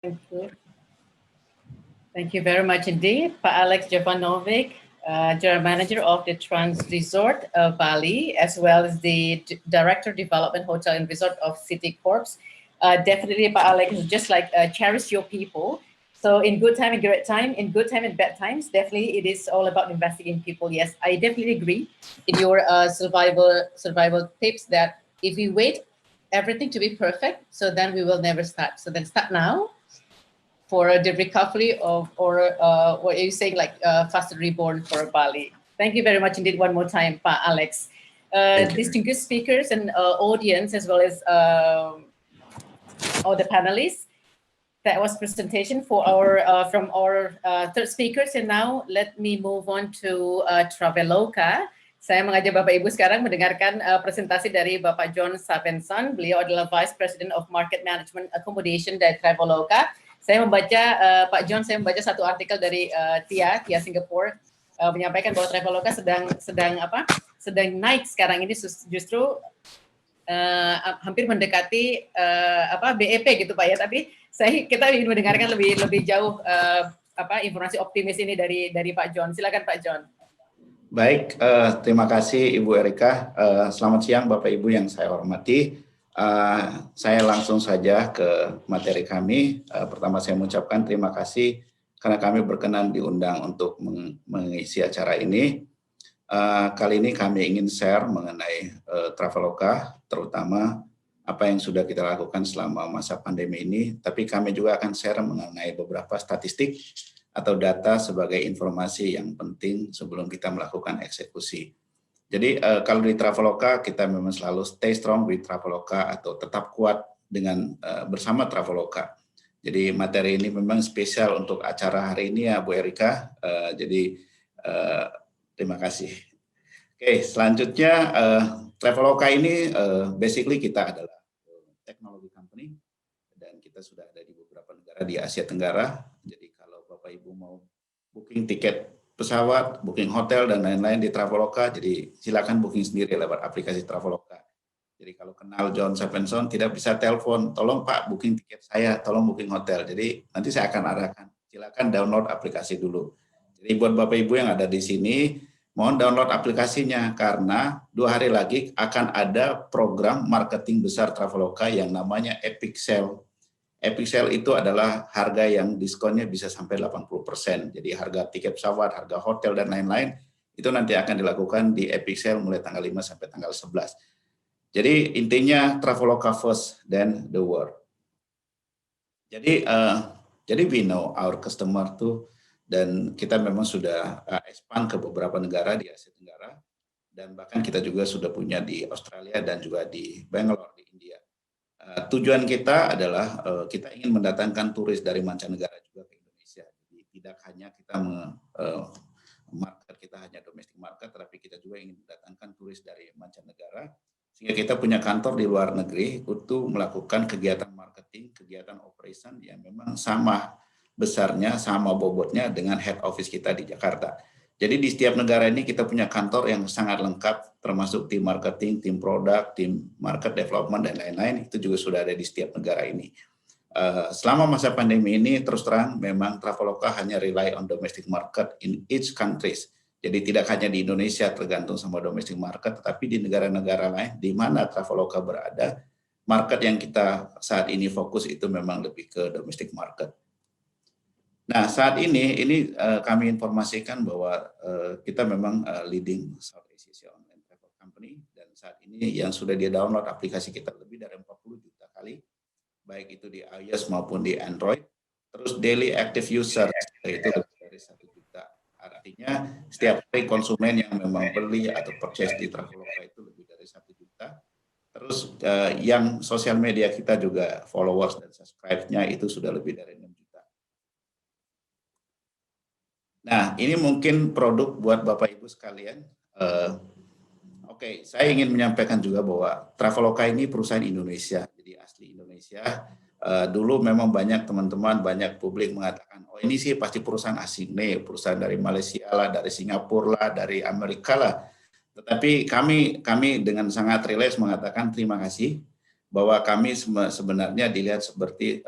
Thank you. Thank you very much indeed, Pak Alex Jovanovic, General Manager of the Trans Resort of Bali, as well as the Director Development Hotel and Resort of City Corps. Definitely, Pak Alex, just like cherish your people. So in good time and great time, in good time and bad times, definitely it is all about investing in people. Yes, I definitely agree in your survival tips that if we wait everything to be perfect, so then we will never start. So then start now for the recovery of, or what are you saying, like faster reborn for Bali. Thank you very much indeed one more time, Pak Alex. Distinguished speakers and audience, as well as all the panelists. That was presentation for our from our third speakers, and now let me move on to Traveloka. Saya mengajak Bapak Ibu sekarang mendengarkan presentasi dari Bapak John Sabenson. Beliau adalah Vice President of Market Management Accommodation dari Traveloka. Saya membaca Pak John, saya membaca satu artikel dari Tia Singapore menyampaikan bahwa Traveloka sedang naik sekarang ini, justru hampir mendekati BEP gitu Pak ya. Tapi kita ingin mendengarkan lebih jauh informasi optimis ini dari Pak John. Silakan Pak John. Baik, terima kasih Ibu Erika. Selamat siang Bapak Ibu yang saya hormati. Saya langsung saja ke materi kami. Pertama saya mengucapkan terima kasih karena kami berkenan diundang untuk mengisi acara ini. Kali ini kami ingin share mengenai Traveloka, terutama apa yang sudah kita lakukan selama masa pandemi ini, tapi kami juga akan share mengenai beberapa statistik atau data sebagai informasi yang penting sebelum kita melakukan eksekusi. Jadi kalau di Traveloka kita memang selalu stay strong with Traveloka atau tetap kuat dengan bersama Traveloka. Jadi materi ini memang spesial untuk acara hari ini ya Bu Erika. Jadi terima kasih. Oke, selanjutnya Traveloka ini basically kita adalah teknologi company dan kita sudah ada di beberapa negara di Asia Tenggara. Jadi kalau Bapak Ibu mau booking tiket pesawat, booking hotel dan lain-lain di Traveloka, jadi silakan booking sendiri lewat aplikasi Traveloka. Jadi kalau kenal John Sabenson tidak bisa telepon, tolong Pak booking tiket saya, tolong booking hotel. Jadi nanti saya akan arahkan. Silakan download aplikasi dulu. Jadi buat Bapak Ibu yang ada di sini, mohon download aplikasinya karena 2 hari lagi akan ada program marketing besar Traveloka yang namanya Epic Sale. Epic Sale itu adalah harga yang diskonnya bisa sampai 80%. Jadi harga tiket pesawat, harga hotel dan lain-lain itu nanti akan dilakukan di Epic Sale mulai tanggal 5 sampai tanggal 11. Jadi intinya Traveloka first then the world. Jadi we know our customer tuh, dan kita memang sudah expand ke beberapa negara di Asia Tenggara, dan bahkan kita juga sudah punya di Australia dan juga di Bangalore di India. Tujuan kita adalah kita ingin mendatangkan turis dari mancanegara juga ke Indonesia. Jadi tidak hanya kita market kita hanya domestic market, tapi kita juga ingin mendatangkan turis dari mancanegara, sehingga kita punya kantor di luar negeri untuk melakukan kegiatan marketing, kegiatan operation yang memang sama besarnya, sama bobotnya dengan head office kita di Jakarta. Jadi di setiap negara ini kita punya kantor yang sangat lengkap, termasuk tim marketing, tim produk, tim market development, dan lain-lain, itu juga sudah ada di setiap negara ini. Selama masa pandemi ini, terus terang memang Traveloka hanya rely on domestic market in each countries. Jadi tidak hanya di Indonesia tergantung sama domestic market, tetapi di negara-negara lain di mana Traveloka berada, market yang kita saat ini fokus itu memang lebih ke domestic market. Nah, saat ini kami informasikan bahwa kita memang leading South Asia online travel company, dan saat ini yang sudah di-download aplikasi kita lebih dari 40 juta kali, baik itu di iOS maupun di Android. Terus daily active user itu lebih dari 1 juta. Artinya setiap hari konsumen yang memang beli atau purchase di Traveloka itu lebih dari 1 juta. Terus yang sosial media kita juga followers dan subscribe-nya itu sudah lebih dari 6 juta. Nah, ini mungkin produk buat Bapak Ibu sekalian. Oke, saya ingin menyampaikan juga bahwa Traveloka ini perusahaan Indonesia, jadi asli Indonesia. Dulu memang banyak teman-teman, banyak publik mengatakan, oh ini sih pasti perusahaan asing nih, perusahaan dari Malaysia lah, dari Singapura lah, dari Amerika lah. Tetapi kami dengan sangat rileks mengatakan terima kasih bahwa kami sebenarnya dilihat seperti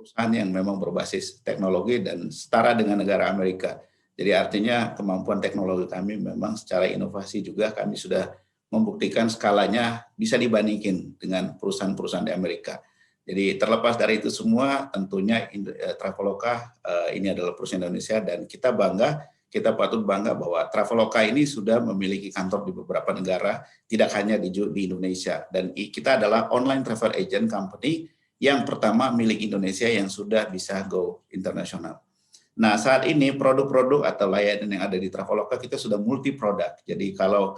perusahaan yang memang berbasis teknologi dan setara dengan negara Amerika. Jadi artinya kemampuan teknologi kami memang secara inovasi juga kami sudah membuktikan skalanya bisa dibandingkan dengan perusahaan-perusahaan di Amerika. Jadi terlepas dari itu semua, tentunya Traveloka ini adalah perusahaan Indonesia dan kita patut bangga bahwa Traveloka ini sudah memiliki kantor di beberapa negara, tidak hanya di Indonesia. Dan kita adalah online travel agent company yang pertama milik Indonesia yang sudah bisa go internasional. Nah, saat ini produk-produk atau layanan yang ada di Traveloka kita sudah multi produk. Jadi kalau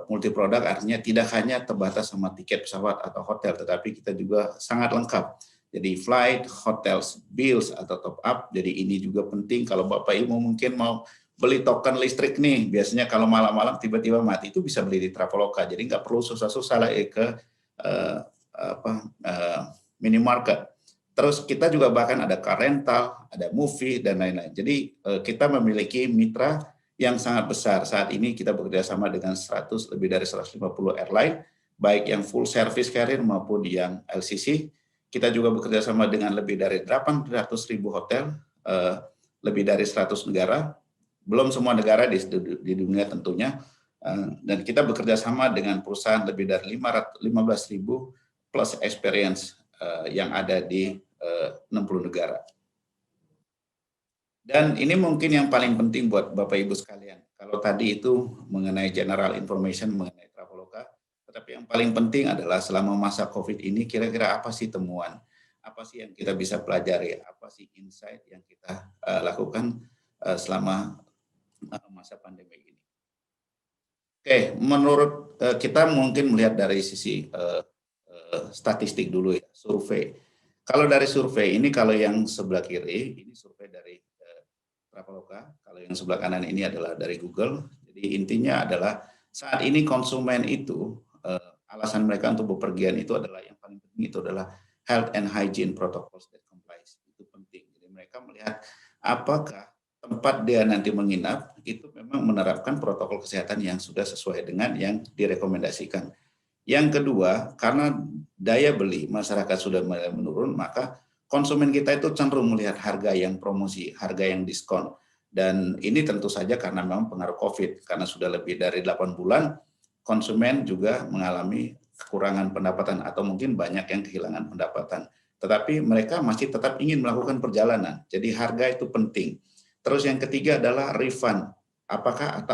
multi produk artinya tidak hanya terbatas sama tiket pesawat atau hotel, tetapi kita juga sangat lengkap. Jadi flight, hotels, bills atau top up. Jadi ini juga penting kalau Bapak Ibu mungkin mau beli token listrik nih, biasanya kalau malam-malam tiba-tiba mati itu bisa beli di Traveloka. Jadi nggak perlu susah-susah lagi ke minimarket. Terus kita juga bahkan ada car rental, ada movie dan lain-lain. Jadi kita memiliki mitra yang sangat besar. Saat ini kita bekerja sama dengan lebih dari 150 airline, baik yang full service carrier maupun yang LCC. Kita juga bekerja sama dengan lebih dari 800.000 hotel, lebih dari 100 negara, belum semua negara di dunia tentunya. Dan kita bekerja sama dengan perusahaan lebih dari 15.000 plus experience yang ada di 60 negara. Dan ini mungkin yang paling penting buat Bapak Ibu sekalian. Kalau tadi itu mengenai general information mengenai Traveloka, tetapi yang paling penting adalah selama masa COVID ini kira-kira apa sih temuan? Apa sih yang kita bisa pelajari? Apa sih insight yang kita lakukan selama masa pandemi ini? Oke, menurut kita mungkin melihat dari sisi statistik dulu ya, survei. Kalau dari survei ini, kalau yang sebelah kiri, ini survei dari Traveloka, kalau yang sebelah kanan ini adalah dari Google. Jadi intinya adalah saat ini konsumen itu alasan mereka untuk bepergian itu adalah yang paling penting itu adalah health and hygiene protocols that complies. Itu penting. Jadi mereka melihat apakah tempat dia nanti menginap itu memang menerapkan protokol kesehatan yang sudah sesuai dengan yang direkomendasikan. Yang kedua, karena daya beli masyarakat sudah mulai menurun, maka konsumen kita itu cenderung melihat harga yang promosi, harga yang diskon. Dan ini tentu saja karena memang pengaruh COVID, karena sudah lebih dari 8 bulan, konsumen juga mengalami kekurangan pendapatan atau mungkin banyak yang kehilangan pendapatan. Tetapi mereka masih tetap ingin melakukan perjalanan, jadi harga itu penting. Terus yang ketiga adalah refund, apakah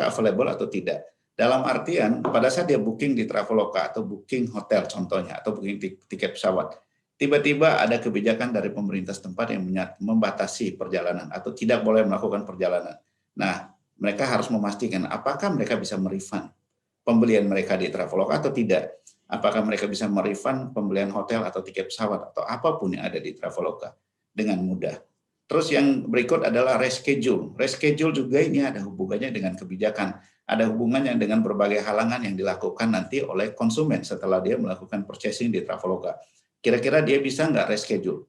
available atau tidak. Dalam artian, pada saat dia booking di Traveloka atau booking hotel contohnya, atau booking tiket pesawat, tiba-tiba ada kebijakan dari pemerintah setempat yang membatasi perjalanan atau tidak boleh melakukan perjalanan. Nah, mereka harus memastikan apakah mereka bisa merefund pembelian mereka di Traveloka atau tidak. Apakah mereka bisa merefund pembelian hotel atau tiket pesawat atau apapun yang ada di Traveloka dengan mudah. Terus yang berikut adalah reschedule. Reschedule juga ini ada hubungannya dengan kebijakan. Ada hubungannya dengan berbagai halangan yang dilakukan nanti oleh konsumen setelah dia melakukan purchasing di Traveloka. Kira-kira dia bisa nggak reschedule?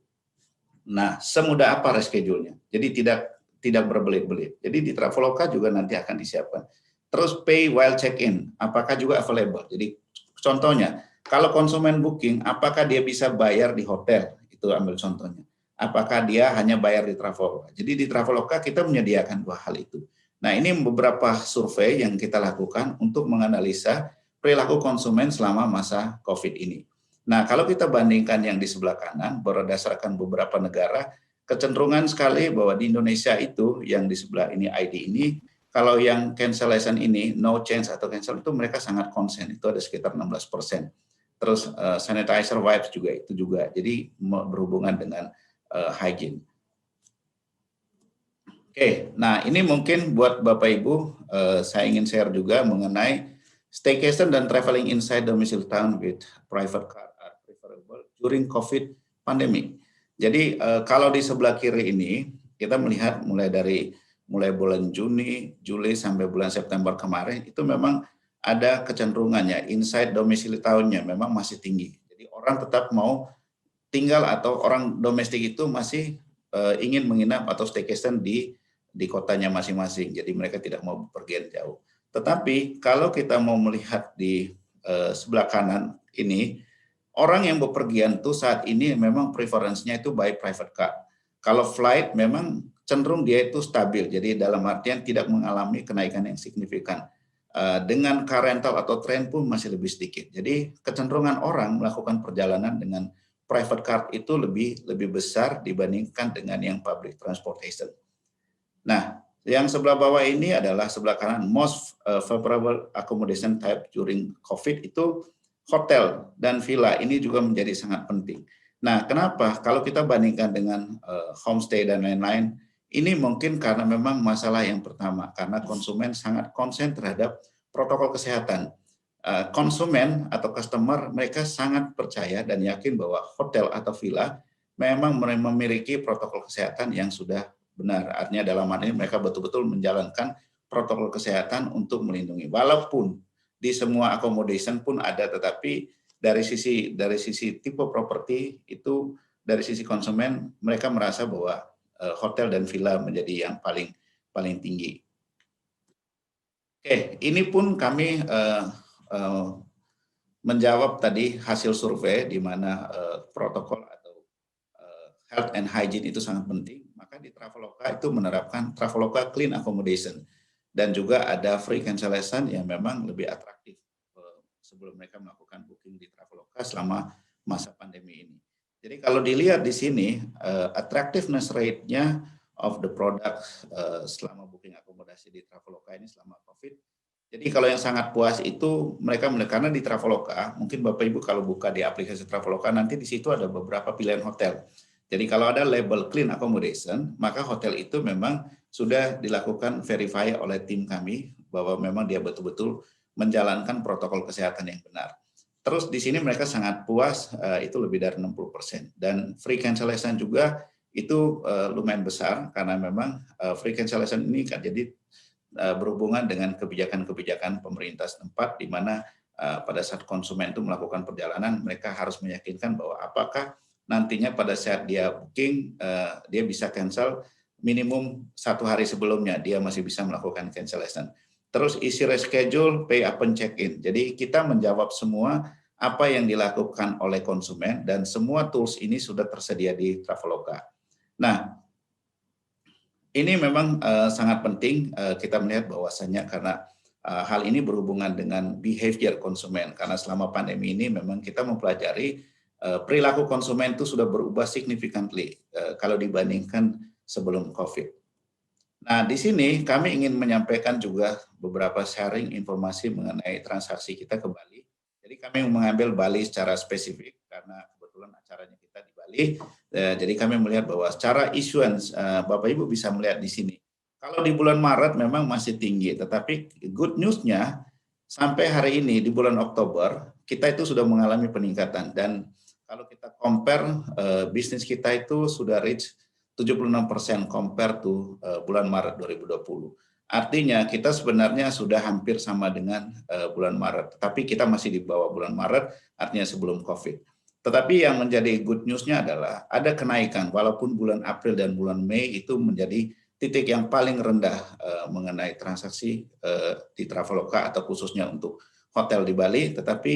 Nah, semudah apa reschedule-nya? Jadi tidak berbelit-belit. Jadi di Traveloka juga nanti akan disiapkan. Terus pay while check-in, apakah juga available? Jadi contohnya, kalau konsumen booking, apakah dia bisa bayar di hotel? Itu ambil contohnya. Apakah dia hanya bayar di Traveloka? Jadi di Traveloka kita menyediakan dua hal itu. Nah, ini beberapa survei yang kita lakukan untuk menganalisa perilaku konsumen selama masa COVID ini. Nah, kalau kita bandingkan yang di sebelah kanan, berdasarkan beberapa negara, kecenderungan sekali bahwa di Indonesia itu, yang di sebelah ini ID ini, kalau yang cancellation ini, no change atau cancel itu mereka sangat konsen, itu ada sekitar 16%. Terus sanitizer wipes juga itu juga, jadi berhubungan dengan hygiene. Oke, nah ini mungkin buat Bapak Ibu, saya ingin share juga mengenai staycation dan traveling inside domicile town with private car are preferable during COVID pandemic. Jadi kalau di sebelah kiri ini kita melihat mulai bulan Juni, Juli sampai bulan September kemarin itu memang ada kecenderungannya inside domicile town-nya memang masih tinggi. Jadi orang tetap mau tinggal atau orang domestik itu masih ingin menginap atau staycation di kotanya masing-masing. Jadi mereka tidak mau bepergian jauh. Tetapi kalau kita mau melihat di sebelah kanan ini, orang yang bepergian tuh saat ini memang preferensinya itu by private car. Kalau flight memang cenderung dia itu stabil, jadi dalam artian tidak mengalami kenaikan yang signifikan. Dengan car rental atau train pun masih lebih sedikit. Jadi kecenderungan orang melakukan perjalanan dengan private car itu lebih besar dibandingkan dengan yang public transportation. Nah, yang sebelah bawah ini adalah sebelah kanan most favorable accommodation type during COVID itu hotel dan villa. Ini juga menjadi sangat penting. Nah, kenapa? Kalau kita bandingkan dengan homestay dan lain-lain, ini mungkin karena memang masalah yang pertama, karena konsumen sangat konsen terhadap protokol kesehatan. Konsumen atau customer mereka sangat percaya dan yakin bahwa hotel atau villa memang memiliki protokol kesehatan yang sudah benar. Artinya dalam hal ini mereka betul-betul menjalankan protokol kesehatan untuk melindungi. Walaupun di semua accommodation pun ada, tetapi dari sisi tipe properti itu, dari sisi konsumen mereka merasa bahwa hotel dan villa menjadi yang paling tinggi. Oke, ini pun kami menjawab tadi hasil survei di mana protokol atau health and hygiene itu sangat penting. Maka di Traveloka itu menerapkan Traveloka Clean Accommodation dan juga ada free cancellation yang memang lebih atraktif sebelum mereka melakukan booking di Traveloka selama masa pandemi ini. Jadi kalau dilihat di sini attractiveness rate-nya of the product selama booking akomodasi di Traveloka ini selama COVID. Jadi kalau yang sangat puas itu mereka karena di Traveloka, mungkin Bapak Ibu kalau buka di aplikasi Traveloka nanti di situ ada beberapa pilihan hotel. Jadi kalau ada label clean accommodation, maka hotel itu memang sudah dilakukan verify oleh tim kami bahwa memang dia betul-betul menjalankan protokol kesehatan yang benar. Terus di sini mereka sangat puas, itu lebih dari 60%. Dan free cancellation juga itu lumayan besar karena memang free cancellation ini kan jadi berhubungan dengan kebijakan-kebijakan pemerintah setempat di mana pada saat konsumen itu melakukan perjalanan mereka harus meyakinkan bahwa apakah nantinya pada saat dia booking dia bisa cancel minimum 1 hari sebelumnya dia masih bisa melakukan cancellation. Terus isi reschedule, pay upon check-in. Jadi kita menjawab semua apa yang dilakukan oleh konsumen dan semua tools ini sudah tersedia di Traveloka. Nah, ini memang sangat penting kita melihat bahwasannya karena hal ini berhubungan dengan behavior konsumen. Karena selama pandemi ini memang kita mempelajari perilaku konsumen itu sudah berubah significantly kalau dibandingkan sebelum COVID. Nah, di sini kami ingin menyampaikan juga beberapa sharing informasi mengenai transaksi kita ke Bali. Jadi kami mengambil Bali secara spesifik karena kebetulan acaranya kita di Bali. Jadi kami melihat bahwa secara issuance, Bapak Ibu bisa melihat di sini. Kalau di bulan Maret memang masih tinggi, tetapi good news-nya sampai hari ini di bulan Oktober kita itu sudah mengalami peningkatan dan kalau kita compare bisnis kita itu sudah reach 76% compare to bulan Maret 2020. Artinya kita sebenarnya sudah hampir sama dengan bulan Maret, tetapi kita masih di bawah bulan Maret, artinya sebelum COVID. Tetapi yang menjadi good news-nya adalah ada kenaikan, walaupun bulan April dan bulan Mei itu menjadi titik yang paling rendah mengenai transaksi di Traveloka atau khususnya untuk hotel di Bali, tetapi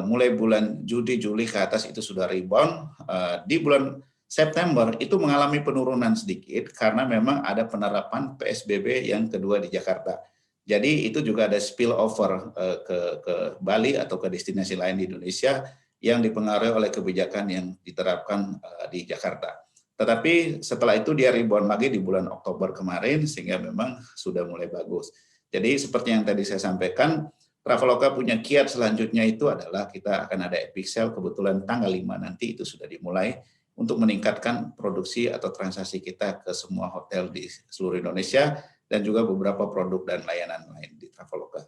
mulai bulan Juli ke atas itu sudah rebound. Di bulan September itu mengalami penurunan sedikit karena memang ada penerapan PSBB yang kedua di Jakarta. Jadi itu juga ada spillover ke Bali atau ke destinasi lain di Indonesia yang dipengaruhi oleh kebijakan yang diterapkan di Jakarta. Tetapi setelah itu dia rebound lagi di bulan Oktober kemarin sehingga memang sudah mulai bagus. Jadi seperti yang tadi saya sampaikan, Traveloka punya kiat selanjutnya itu adalah kita akan ada epic sale kebetulan tanggal 5 nanti itu sudah dimulai untuk meningkatkan produksi atau transaksi kita ke semua hotel di seluruh Indonesia dan juga beberapa produk dan layanan lain di Traveloka.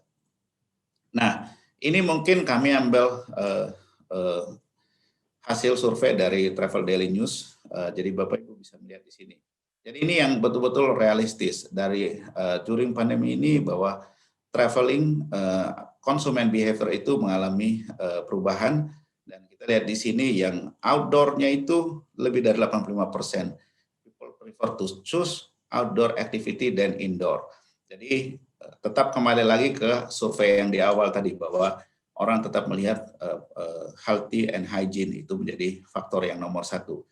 Nah, ini mungkin kami ambil hasil survei dari Travel Daily News, jadi Bapak Ibu bisa melihat di sini. Jadi ini yang betul-betul realistis dari during pandemi ini bahwa traveling konsumen behavior itu mengalami perubahan. Dan kita lihat di sini yang outdoor-nya itu lebih dari 85%. People prefer to choose outdoor activity than indoor. Jadi tetap kembali lagi ke survei yang di awal tadi bahwa orang tetap melihat healthy and hygiene itu menjadi faktor yang nomor satu.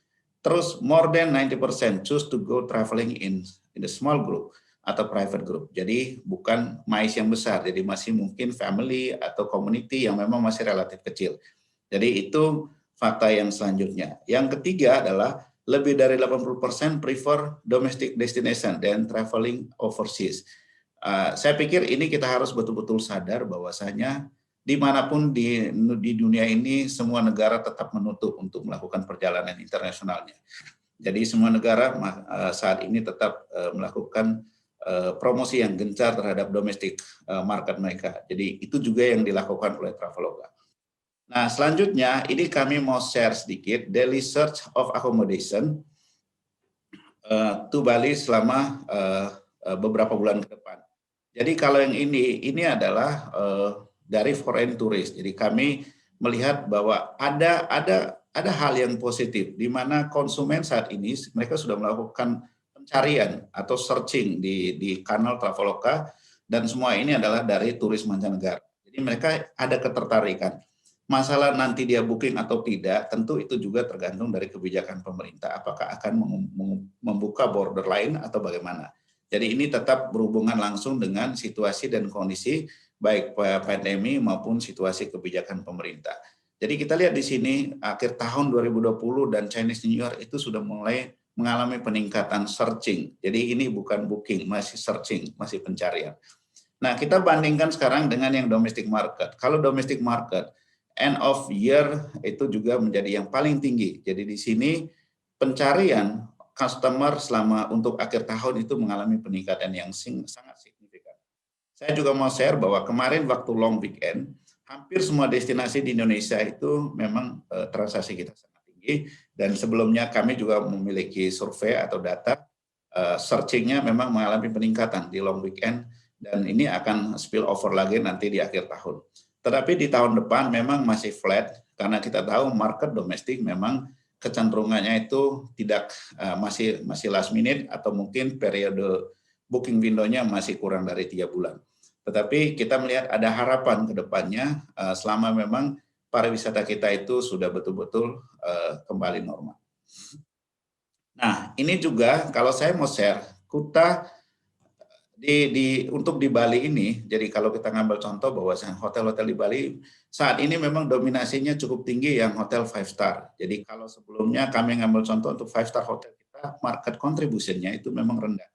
Terus more than 90% choose to go traveling in the small group atau private group. Jadi bukan MICE yang besar, jadi masih mungkin family atau community yang memang masih relatif kecil. Jadi itu fakta yang selanjutnya. Yang ketiga adalah lebih dari 80% prefer domestic destination dan traveling overseas. Saya pikir ini kita harus betul-betul sadar bahwasanya dimanapun di dunia ini semua negara tetap menutup untuk melakukan perjalanan internasionalnya. Jadi semua negara saat ini tetap melakukan promosi yang gencar terhadap domestic market mereka. Jadi itu juga yang dilakukan oleh Traveloka. Nah selanjutnya ini kami mau share sedikit daily search of accommodation to Bali selama beberapa bulan ke depan. Jadi kalau yang ini adalah dari foreign tourist. Jadi kami melihat bahwa ada hal yang positif di mana konsumen saat ini mereka sudah melakukan pencarian atau searching di kanal Traveloka dan semua ini adalah dari turis mancanegara. Jadi mereka ada ketertarikan. Masalah nanti dia booking atau tidak, tentu itu juga tergantung dari kebijakan pemerintah. Apakah akan membuka border lain atau bagaimana. Jadi ini tetap berhubungan langsung dengan situasi dan kondisi baik pandemi maupun situasi kebijakan pemerintah. Jadi kita lihat di sini akhir tahun 2020 dan Chinese New Year itu sudah mulai mengalami peningkatan searching. Jadi ini bukan booking, masih searching, masih pencarian. Nah kita bandingkan sekarang dengan yang domestic market. Kalau domestic market, end of year itu juga menjadi yang paling tinggi. Jadi di sini pencarian customer selama untuk akhir tahun itu mengalami peningkatan yang sangat signifikan. Saya juga mau share bahwa kemarin waktu long weekend, hampir semua destinasi di Indonesia itu memang transaksi kita sangat tinggi. Dan sebelumnya kami juga memiliki survei atau data, searchingnya memang mengalami peningkatan di long weekend, dan ini akan spill over lagi nanti di akhir tahun. Tetapi di tahun depan memang masih flat, karena kita tahu market domestik memang kecenderungannya itu tidak masih last minute atau mungkin periode booking window-nya masih kurang dari 3 bulan. Tetapi kita melihat ada harapan ke depannya selama memang pariwisata kita itu sudah betul-betul kembali normal. Nah, ini juga kalau saya mau share, Kuta untuk di Bali ini, jadi kalau kita ngambil contoh bahwa hotel-hotel di Bali saat ini memang dominasinya cukup tinggi yang hotel 5 star. Jadi kalau sebelumnya kami ngambil contoh untuk 5 star hotel kita, market contribution-nya itu memang rendah.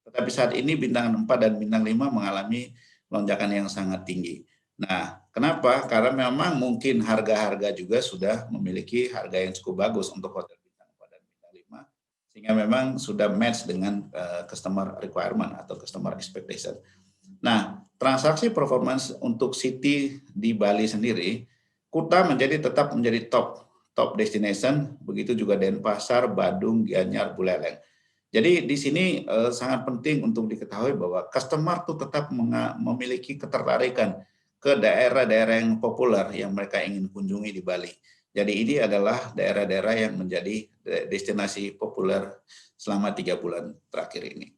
Tetapi saat ini bintang 4 dan bintang 5 mengalami lonjakan yang sangat tinggi. Nah, kenapa? Karena memang mungkin harga-harga juga sudah memiliki harga yang cukup bagus untuk hotel bintang 4 dan bintang 5. Sehingga memang sudah match dengan customer requirement atau customer expectation. Nah, transaksi performance untuk city di Bali sendiri, Kuta tetap menjadi top destination, begitu juga Denpasar, Badung, Gianyar, Buleleng. Jadi di sini sangat penting untuk diketahui bahwa customer itu tetap memiliki ketertarikan ke daerah-daerah yang populer yang mereka ingin kunjungi di Bali. Jadi ini adalah daerah-daerah yang menjadi destinasi populer selama 3 bulan terakhir ini.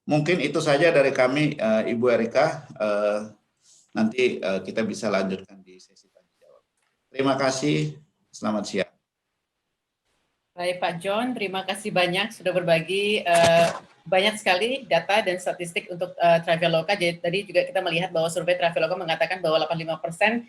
Mungkin itu saja dari kami, Ibu Erika. Nanti kita bisa lanjutkan di sesi tanya jawab. Terima kasih, selamat siang. Baik Pak John, terima kasih banyak sudah berbagi banyak sekali data dan statistik untuk Traveloka. Jadi tadi juga kita melihat bahwa survei Traveloka mengatakan bahwa 85%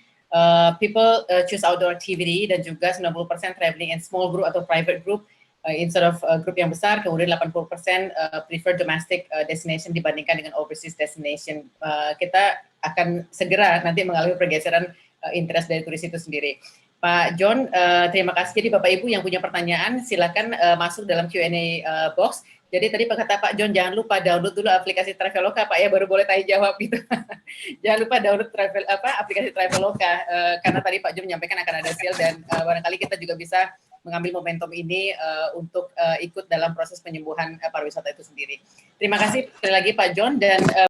people choose outdoor activity dan juga 90% traveling in small group atau private group instead of grup yang besar. Kemudian 80% prefer domestic destination dibandingkan dengan overseas destination. Kita akan segera nanti mengalami pergeseran interest dari turis itu sendiri. Pak John, terima kasih. Jadi Bapak Ibu yang punya pertanyaan silakan masuk dalam Q&A box. Jadi tadi kata Pak John jangan lupa download dulu aplikasi Traveloka Pak ya, baru boleh tanya jawab gitu. Jangan lupa download aplikasi Traveloka karena tadi Pak John menyampaikan akan ada sale dan barangkali kita juga bisa mengambil momentum ini untuk ikut dalam proses penyembuhan pariwisata itu sendiri. Terima kasih sekali lagi Pak John dan